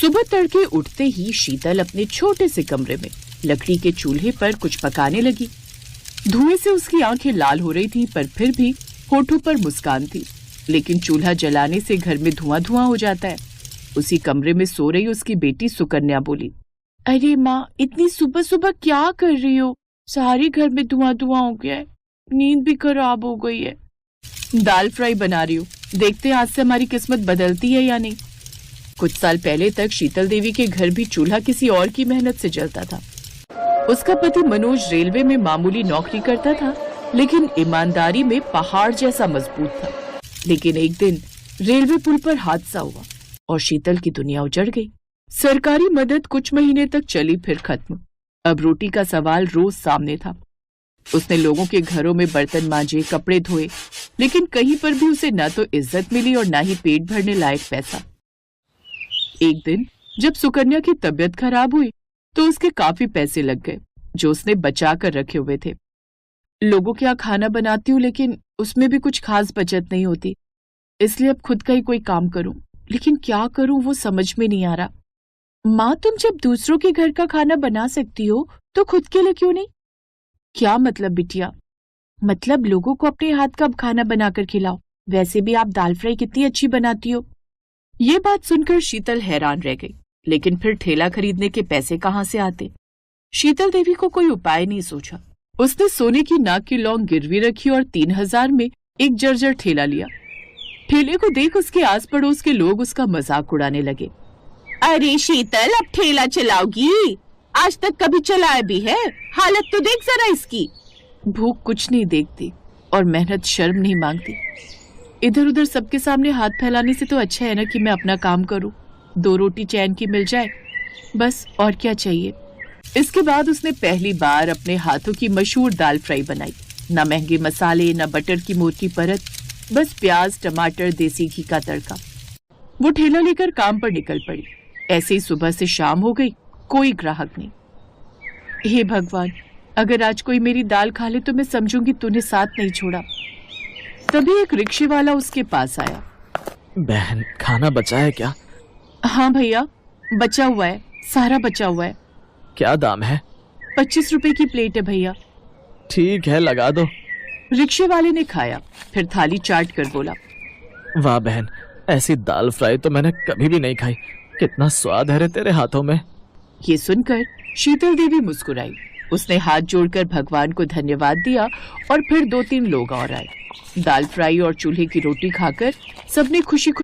सुबह तड़के उठते ही शीतल अपने छोटे से कमरे में लकड़ी के चूल्हे पर कुछ पकाने लगी। धुएं से उसकी आंखें लाल हो रही थी, पर फिर भी होठों पर मुस्कान थी। लेकिन चूल्हा जलाने से घर में धुआं धुआं हो जाता है। उसी कमरे में सो रही उसकी बेटी सुकन्या बोली, अरे माँ, इतनी सुबह सुबह क्या कर रही हो? सारे घर में धुआं धुआं हो गया है, नींद भी खराब हो गई है। दाल फ्राई बना रही हूँ, देखते हैं आज से हमारी किस्मत बदलती है या नहीं। कुछ साल पहले तक शीतल देवी के घर भी चूल्हा किसी और की मेहनत से जलता था। उसका पति मनोज रेलवे में मामूली नौकरी करता था, लेकिन ईमानदारी में पहाड़ जैसा मजबूत था। लेकिन एक दिन रेलवे पुल पर हादसा हुआ और शीतल की दुनिया उजड़ गई। सरकारी मदद कुछ महीने तक चली, फिर खत्म। अब रोटी का सवाल रोज सामने था। उसने लोगों के घरों में बर्तन मांजे, कपड़े धोए, लेकिन कहीं पर भी उसे न तो इज्जत मिली और न ही पेट भरने लायक पैसा। एक दिन जब सुकन्या की तबीयत खराब हुई तो उसके काफी पैसे लग गए जो उसने बचा कर रखे हुए थे। लोगों के यहाँ खाना बनाती हूँ, लेकिन उसमें भी कुछ खास बचत नहीं होती, इसलिए अब खुद का ही कोई काम करूं। लेकिन क्या करूं वो समझ में नहीं आ रहा। माँ, तुम जब दूसरों के घर का खाना बना सकती हो तो खुद के लिए क्यों नहीं? क्या मतलब बिटिया? मतलब लोगों को अपने हाथ का खाना बनाकर खिलाओ। वैसे भी आप दाल फ्राई कितनी अच्छी बनाती हो। ये बात सुनकर शीतल हैरान रह गई। लेकिन फिर ठेला खरीदने के पैसे कहाँ से आते? शीतल देवी को कोई उपाय नहीं सूझा। उसने सोने की नाक की लौंग गिरवी रखी और 3000 में एक जर्जर ठेला लिया। ठेले को देख उसके आस पड़ोस के लोग उसका मजाक उड़ाने लगे। अरे शीतल, अब ठेला चलाओगी? आज तक कभी चलाया भी है? हालत तो देख जरा इसकी। भूख कुछ नहीं देखती और मेहनत शर्म नहीं मांगती। इधर उधर सबके सामने हाथ फैलाने से तो अच्छा है ना कि मैं अपना काम करूं। 2 रोटी चैन की मिल जाए, बस और क्या चाहिए। इसके बाद उसने पहली बार अपने हाथों की मशहूर दाल फ्राई बनाई। ना महंगे मसाले, ना बटर की मोटी परत, बस प्याज, टमाटर, देसी घी का तड़का। वो ठेला लेकर काम पर निकल पड़ी। ऐसे ही सुबह से शाम हो गई, कोई ग्राहक नहीं। हे भगवान, अगर आज कोई मेरी दाल खा ले तो मैं समझूंगी तूने साथ नहीं छोड़ा। तभी एक रिक्शे वाला उसके पास आया। बहन, खाना बचा है क्या? हाँ भैया, बचा हुआ है, सारा बचा हुआ है। क्या दाम है? 25 रुपए की प्लेट है भैया। ठीक है, लगा दो। रिक्शे वाले ने खाया, फिर थाली चाट कर बोला, वाह बहन, ऐसी दाल फ्राई तो मैंने कभी भी नहीं खाई। कितना स्वाद है रे तेरे हाथों में। ये सुनकर शीतल देवी मुस्कुराई। उसने हाथ जोड़कर भगवान को धन्यवाद दिया और फिर 2-3 लोग और आए। दाल फ्राई और चूल्हे की रोटी खाकर सबने खुशी